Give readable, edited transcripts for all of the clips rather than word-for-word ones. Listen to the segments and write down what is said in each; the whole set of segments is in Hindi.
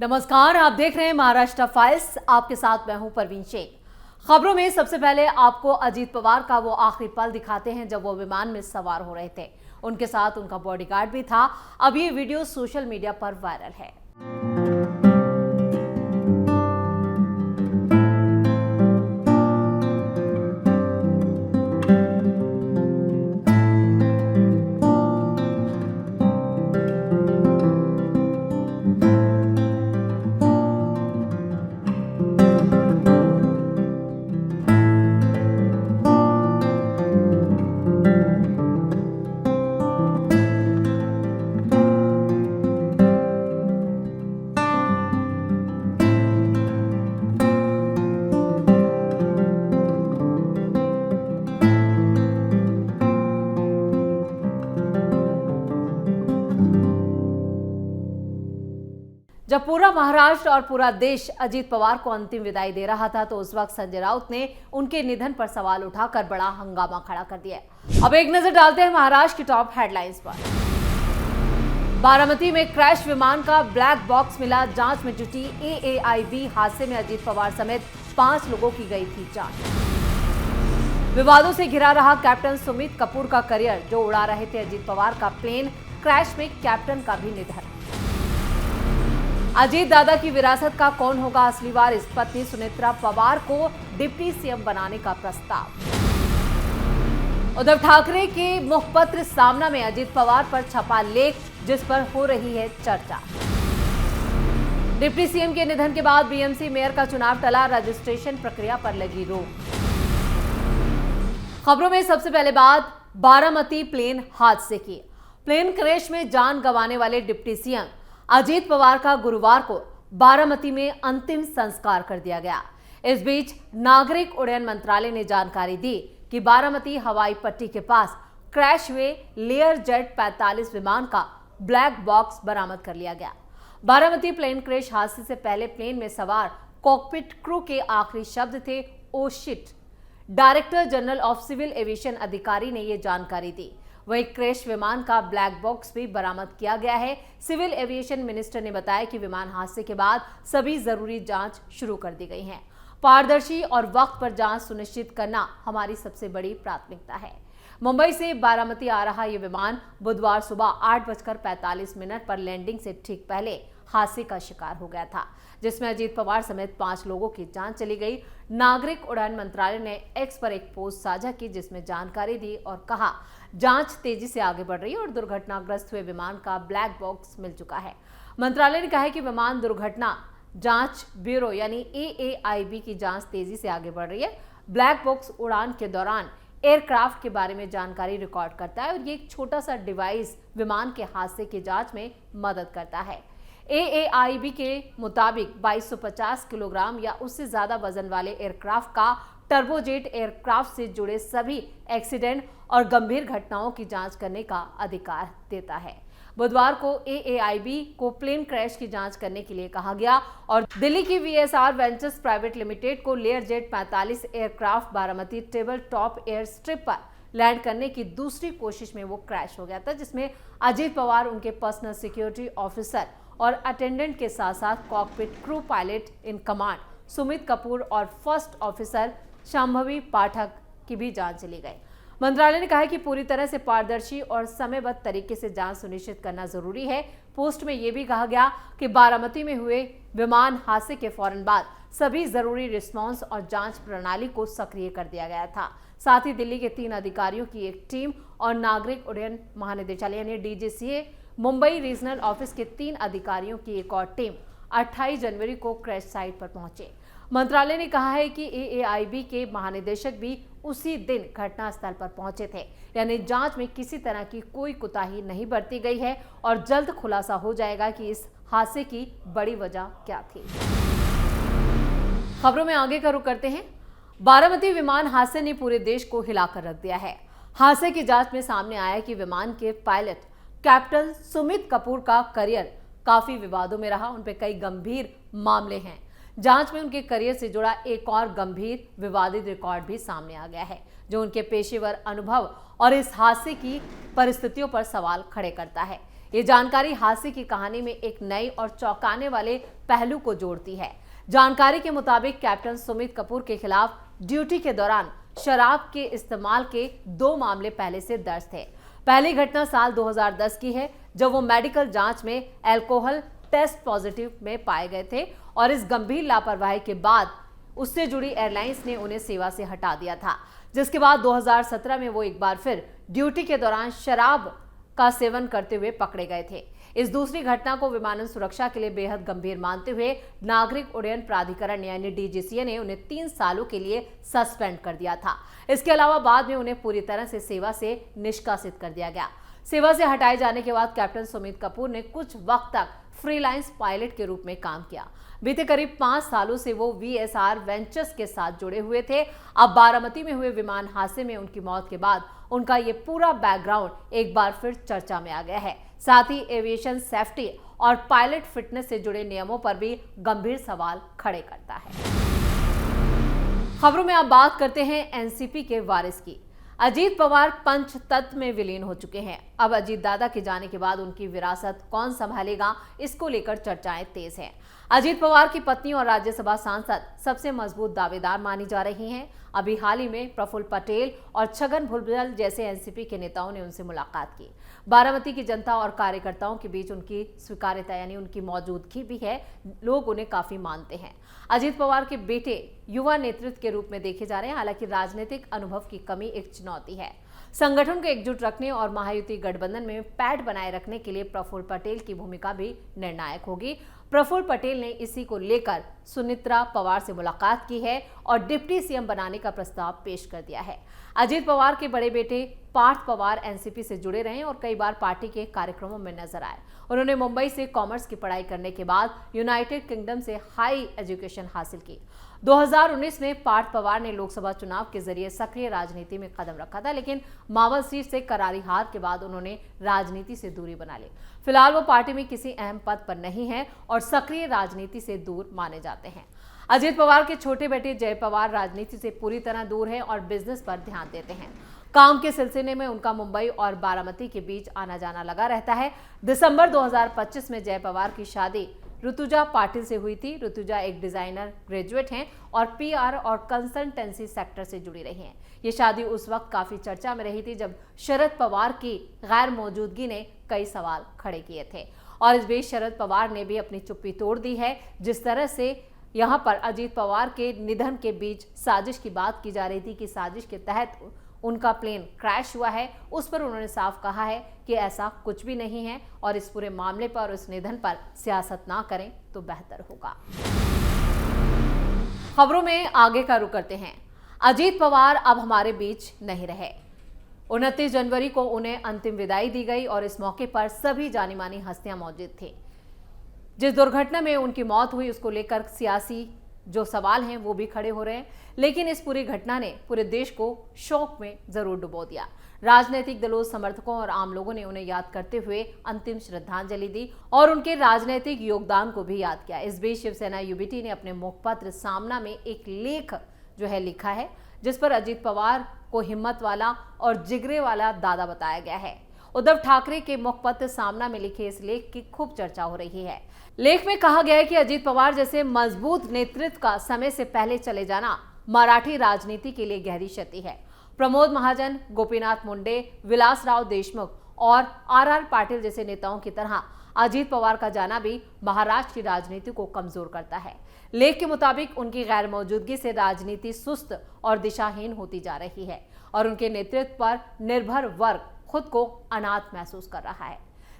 नमस्कार, आप देख रहे हैं महाराष्ट्र फाइल्स। आपके साथ मैं हूं परवीन शेख। खबरों में सबसे पहले आपको अजीत पवार का वो आखिरी पल दिखाते हैं जब वो विमान में सवार हो रहे थे। उनके साथ उनका बॉडीगार्ड भी था। अब ये वीडियो सोशल मीडिया पर वायरल है। जब पूरा महाराष्ट्र और पूरा देश अजीत पवार को अंतिम विदाई दे रहा था तो उस वक्त संजय राउत ने उनके निधन पर सवाल उठाकर बड़ा हंगामा खड़ा कर दिया। अब एक नजर डालते हैं महाराष्ट्र की टॉप हेडलाइंस पर। बारामती में क्रैश विमान का ब्लैक बॉक्स मिला, जांच में जुटी AAIB। हादसे में अजीत पवार समेत 5 लोगों की गई थी जान। विवादों से घिरा रहा कैप्टन सुमित कपूर का करियर, जो उड़ा रहे थे अजीत पवार का प्लेन। क्रैश में कैप्टन का भी निधन। अजीत दादा की विरासत का कौन होगा असली वारिस, पत्नी सुनेत्रा पवार को डिप्टी सीएम बनाने का प्रस्ताव। उद्धव ठाकरे के मुखपत्र सामना में अजीत पवार पर छपा लेख, जिस पर हो रही है चर्चा। डिप्टी सीएम के निधन के बाद BMC मेयर का चुनाव टला, रजिस्ट्रेशन प्रक्रिया पर लगी रोक। खबरों में सबसे पहले बात बारामती प्लेन हादसे की। प्लेन क्रैश में जान गंवाने वाले डिप्टी सीएम अजीत पवार का गुरुवार को बारामती में अंतिम संस्कार कर दिया गया। इस बीच नागरिक उड्डयन मंत्रालय ने जानकारी दी कि बारामती हवाई पट्टी के पास क्रैश हुए लेयर जेट 45 विमान का ब्लैक बॉक्स बरामद कर लिया गया। बारामती प्लेन क्रैश हादसे से पहले प्लेन में सवार कॉकपिट क्रू के आखिरी शब्द थे, oh shit. Director general of civil aviation अधिकारी ने यह जानकारी दी। वही क्रैश विमान का ब्लैक बॉक्स भी बरामद किया गया है। सिविल एविएशन मिनिस्टर ने बताया कि विमान हादसे के बाद सभी जरूरी जांच शुरू कर दी गई है। पारदर्शी और वक्त पर जांच सुनिश्चित करना हमारी सबसे बड़ी प्राथमिकता है। मुंबई से बारामती आ रहा यह विमान बुधवार सुबह 8:45 पर लैंडिंग से ठीक पहले हादसे का शिकार हो गया था, जिसमें अजीत पवार समेत 5 लोगों की जान चली गई। नागरिक उड्डयन मंत्रालय ने एक्स पर एक पोस्ट साझा की, जिसमें जानकारी दी और कहा जांच तेजी से आगे बढ़ रही है और दुर्घटनाग्रस्त हुए विमान का ब्लैक बॉक्स मिल चुका है। मंत्रालय ने कहा है कि विमान दुर्घटना जांच ब्यूरो यानी AAIB की जांच तेजी से आगे बढ़ रही है। ब्लैक बॉक्स उड़ान के दौरान एयरक्राफ्ट के बारे में जानकारी रिकॉर्ड करता है और ये एक छोटा सा डिवाइस विमान के हादसे की जांच में मदद करता है। AAIB के मुताबिक 2250 किलोग्राम या उससे ज्यादा वजन वाले एयरक्राफ्ट का टर्बोजेट एयरक्राफ्ट से जुड़े सभी एक्सीडेंट और गंभीर घटनाओं की जांच करने का अधिकार देता है। बुधवार को AAIB को प्लेन क्रैश की जांच करने के लिए कहा गया और दिल्ली की VSR वेंचर्स प्राइवेट लिमिटेड को layer jet 45 aircraft Baramati table top air strip पर लैंड करने की दूसरी कोशिश में वो क्रैश हो गया था, जिसमें अजीत पवार, उनके पर्सनल सिक्योरिटी ऑफिसर और अटेंडेंट के साथ साथ cockpit crew pilot in command Sumit Kapoor और फर्स्ट ऑफिसर शांभवी पाठक की भी जान चली गई। मंत्रालय ने कहा है कि पूरी तरह से पारदर्शी और समयबद्ध तरीके से जांच सुनिश्चित करना जरूरी है। पोस्ट में यह भी कहा गया कि बारामती में हुए विमान हादसे के फौरन बाद सभी जरूरी रिस्पांस और जांच प्रणाली को सक्रिय कर दिया गया था। साथ ही दिल्ली के 3 अधिकारियों की एक टीम और नागरिक उड्डयन महानिदेशालय यानी DGCA मुंबई रीजनल ऑफिस के 3 अधिकारियों की एक और टीम 28 जनवरी को क्रैश साइट पर पहुंचे। मंत्रालय ने कहा है कि AAIB के महानिदेशक भी उसी दिन घटनास्थल पर पहुंचे थे, यानी जांच में किसी तरह की कोई कोताही नहीं बरती गई है और जल्द खुलासा हो जाएगा कि इस हादसे की बड़ी वजह क्या थी। खबरों में आगे का रुख करते हैं। बारामती विमान हादसे ने पूरे देश को हिलाकर रख दिया है। हादसे की जांच में सामने आया कि विमान के पायलट कैप्टन सुमित कपूर का करियर काफी विवादों में रहा। उन पे कई गंभीर मामले हैं। जांच में उनके करियर से जुड़ा एक और गंभीर विवादित रिकॉर्ड भी सामने आ गया है, जो उनके पेशेवर अनुभव और इस हादसे की परिस्थितियों पर सवाल खड़े करता है। ये जानकारी हादसे की कहानी में एक नई और चौंकाने वाले पहलू को जोड़ती है। जानकारी के मुताबिक कैप्टन सुमित कपूर के खिलाफ ड्यूटी के दौरान शराब के इस्तेमाल के 2 मामले पहले से दर्ज थे। पहली घटना साल 2010 की है, जब वो मेडिकल जांच में अल्कोहल टेस्ट पॉजिटिव में पाए गए थे और इस गंभीर लापरवाही के बाद उससे जुड़ी एयरलाइंस ने उन्हें सेवा से हटा दिया था, जिसके बाद 2017 में वो एक बार फिर ड्यूटी के दौरान शराब का सेवन करते हुए पकड़े गए थे। इस दूसरी घटना को विमानन सुरक्षा के लिए बेहद गंभीर मानते हुए नागरिक उड्डयन प्राधिकरण यानी डीजीसीए ने उन्हें 3 सालों के लिए सस्पेंड कर दिया था। इसके अलावा बाद में उन्हें पूरी तरह से सेवा से निष्कासित कर दिया गया। सेवा से हटाए जाने के बाद कैप्टन सुमित कपूर ने कुछ वक्त तक फ्रीलांस पायलट के रूप में काम किया। बीते करीब 5 सालों से वो वीएसआर वेंचर्स के साथ जुड़े हुए थे। अब बारामती में हुए विमान हादसे में उनकी मौत के बाद उनका ये पूरा बैकग्राउंड एक बार फिर चर्चा में आ गया है। साथ ही एविएशन सेफ्टी और पायलट फिटनेस से जुड़े नियमों पर भी गंभीर सवाल खड़े करता है। खबरों में आप बात करते हैं एनसीपी के वारिस की। अजीत पवार पंचतत्व में विलीन हो चुके हैं। अब अजीत दादा के जाने के बाद उनकी विरासत कौन संभालेगा, इसको लेकर चर्चाएं तेज हैं। अजीत पवार की पत्नी और राज्यसभा सांसद सबसे मजबूत दावेदार मानी जा रही हैं। अभी हाल ही में प्रफुल्ल पटेल और छगन भुजबल जैसे एनसीपी के नेताओं ने उनसे मुलाकात की। बारामती की जनता और कार्यकर्ताओं के बीच उनकी स्वीकार्यता यानी उनकी मौजूदगी भी है। लोग उन्हें काफी मानते हैं। अजीत पवार के बेटे युवा नेतृत्व के रूप में देखे जा रहे हैं। हालांकि राजनीतिक अनुभव की कमी एक चुनौती है। संगठन को एकजुट रखने और महायुति गठबंधन में पैठ बनाए रखने के लिए प्रफुल्ल पटेल की भूमिका भी निर्णायक होगी। प्रफुल्ल पटेल ने इसी को लेकर सुनित्रा पवार से मुलाकात की है और डिप्टी सीएम बनाने का प्रस्ताव पेश कर दिया है। अजीत पवार के बड़े बेटे पार्थ पवार एनसीपी से जुड़े रहे और कई बार पार्टी के कार्यक्रमों में नजर आए। उन्होंने मुंबई से कॉमर्स की पढ़ाई करने के बाद यूनाइटेड किंगडम से हाई एजुकेशन हासिल की। 2019 में पार्थ पवार ने लोकसभा चुनाव के जरिए सक्रिय राजनीति में कदम रखा था, लेकिन मावल सीट से करारी हार के बाद उन्होंने राजनीति से दूरी बना ली। फिलहाल वो पार्टी में किसी अहम पद पर नहीं है और सक्रिय राजनीति से दूर माने जाते हैं। अजीत पवार के छोटे बेटे जय पवार राजनीति से पूरी तरह दूर हैं और बिजनेस पर ध्यान देते हैं। काम के सिलसिले में उनका मुंबई और बारामती के बीच आना जाना लगा रहता है। दिसंबर 2025 में जय पवार की शादी ऋतुजा पाटिल से हुई थी। ऋतुजा एक डिजाइनर ग्रेजुएट हैं और पीआर और कंसल्टेंसी सेक्टर से जुड़ी रही हैं। ये शादी उस वक्त काफी चर्चा में रही थी जब शरद पवार की गैर मौजूदगी ने कई सवाल खड़े किए थे और इस बीच शरद पवार ने भी अपनी चुप्पी तोड़ दी है। जिस तरह से यहाँ पर अजीत पवार के निधन के बीच साजिश की बात की जा रही थी कि साजिश के तहत उनका प्लेन क्रैश हुआ है, उस पर उन्होंने साफ कहा है कि ऐसा कुछ भी नहीं है और इस पूरे मामले पर और इस निधन पर सियासत ना करें तो बेहतर होगा। खबरों में आगे का रुख करते हैं। अजीत पवार अब हमारे बीच नहीं रहे। 29 जनवरी को उन्हें अंतिम विदाई दी गई और इस मौके पर सभी जानी मानी हस्तियां मौजूद थी। जिस दुर्घटना में उनकी मौत हुई उसको लेकर सियासी जो सवाल हैं वो भी खड़े हो रहे हैं, लेकिन इस पूरी घटना ने पूरे देश को शोक में जरूर डुबो दिया। राजनीतिक दलों, समर्थकों और आम लोगों ने उन्हें याद करते हुए अंतिम श्रद्धांजलि दी और उनके राजनीतिक योगदान को भी याद किया। इस बीच शिवसेना यूबीटी ने अपने मुखपत्र सामना में एक लेख जो है लिखा है, जिस पर अजीत पवार को हिम्मत वाला और जिगरे वाला दादा बताया गया है। उद्धव ठाकरे के मुखपत्र सामना में लिखे इस लेख की खूब चर्चा हो रही है। लेख में कहा गया है कि अजीत पवार जैसे मजबूत नेतृत्व का समय से पहले चले जाना मराठी राजनीति के लिए गहरी क्षति है। प्रमोद महाजन, गोपीनाथ मुंडे, विलासराव देशमुख और आर पाटिल जैसे नेताओं की तरह अजीत पवार का जाना भी महाराष्ट्र की राजनीति को कमजोर करता है। लेख के मुताबिक उनकी गैर मौजूदगी से राजनीति सुस्त और दिशाहीन होती जा रही है और उनके नेतृत्व पर निर्भर वर्ग खुद को अनाथ महसूस कर रहा है।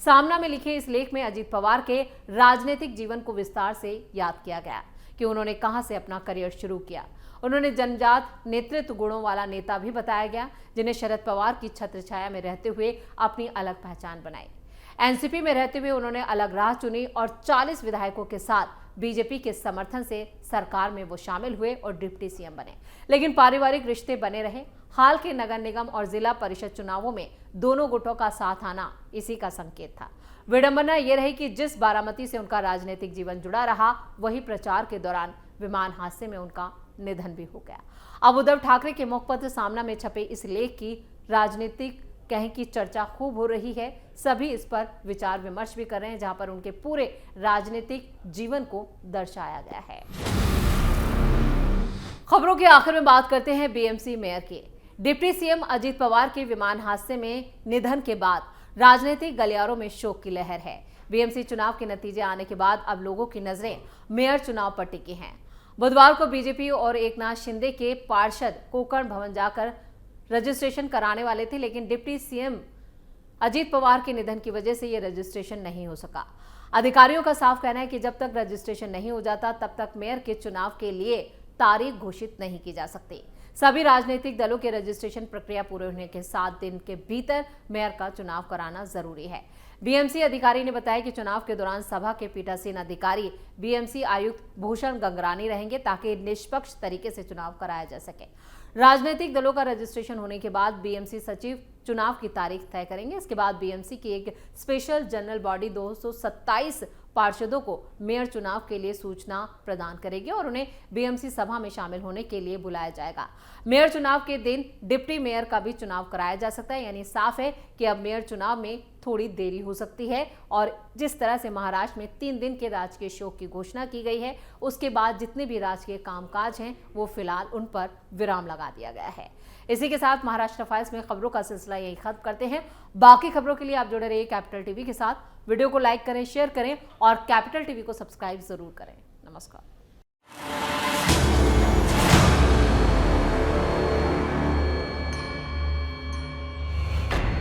सामना में लिखे इस लेख में अजीत पवार के राजनीतिक जीवन को विस्तार से याद किया गया कि उन्होंने कहां से अपना करियर शुरू किया। उन्होंने जनजात नेतृत्व गुणों वाला नेता भी बताया गया, जिन्हें शरद पवार की छत्रछाया में रहते हुए अपनी अलग पहचान बनाई। एनसीपी में रहते हुए उन्होंने अलग राह चुनी और 40 विधायकों के साथ बीजेपी के समर्थन से सरकार में वो शामिल हुए और डिप्टी सीएम बने, लेकिन पारिवारिक रिश्ते बने रहे। हाल के नगर निगम और जिला परिषद चुनावों में दोनों गुटों का साथ आना इसी का संकेत था। विडंबना ये रही कि जिस बारामती से उनका राजनीतिक जीवन जुड़ा रहा, वही प्रचार के दौरान विमान हादसे में उनका निधन भी हो गया। अब उद्धव ठाकरे के मुखपत्र सामना में छपे इस लेख की राजनीतिक कहें कि चर्चा खूब हो रही है। सभी इस पर विचार विमर्श भी कर रहे हैं, जहां पर उनके पूरे राजनीतिक जीवन को दर्शाया गया है। खबरों के आखिर में बात करते हैं बीएमसी मेयर की। डिप्टी सीएम अजीत पवार के विमान हादसे में निधन के बाद राजनीतिक गलियारों में शोक की लहर है। बीएमसी चुनाव के नतीजे आने के बाद अब लोगों की नजरें मेयर चुनाव पर टिकी हैं। बुधवार को बीजेपी और एकनाथ शिंदे के पार्षद कोकर्ण भवन जाकर रजिस्ट्रेशन कराने वाले थे, लेकिन डिप्टी सीएम अजीत पवार के निधन की वजह से यह रजिस्ट्रेशन नहीं हो सका। अधिकारियों का साफ कहना है कि जब तक रजिस्ट्रेशन नहीं हो जाता तब तक मेयर के चुनाव के लिए तारीख घोषित नहीं की जा सकती। सभी राजनीतिक दलों के रजिस्ट्रेशन प्रक्रिया पूरे होने के 7 दिन के भीतर मेयर का चुनाव कराना जरूरी है। बीएमसी अधिकारी ने बताया कि चुनाव के दौरान सभा के पीठासीन अधिकारी बीएमसी आयुक्त भूषण गंगरानी रहेंगे, ताकि निष्पक्ष तरीके से चुनाव कराया जा सके। राजनीतिक दलों का रजिस्ट्रेशन होने के बाद बीएमसी सचिव चुनाव की तारीख तय करेंगे। इसके बाद बीएमसी की एक स्पेशल जनरल बॉडी 227 पार्षदों को मेयर चुनाव के लिए सूचना प्रदान करेगी और उन्हें बीएमसी सभा में शामिल होने के लिए बुलाया जाएगा। मेयर चुनाव के दिन डिप्टी मेयर का भी चुनाव कराया जा सकता है। यानी साफ है कि अब मेयर चुनाव में थोड़ी देरी हो सकती है। और जिस तरह से महाराष्ट्र में 3 दिन के राजकीय शोक की घोषणा की गई है, उसके बाद जितने भी राजकीय कामकाज हैं वो फिलहाल उन पर विराम लगा दिया गया है। इसी के साथ महाराष्ट्र फाइल्स में खबरों का सिलसिला यही खत्म करते हैं। बाकी खबरों के लिए आप जुड़े रहिए कैपिटल टीवी के साथ। वीडियो को लाइक करें, शेयर करें और कैपिटल टीवी को सब्सक्राइब जरूर करें। नमस्कार।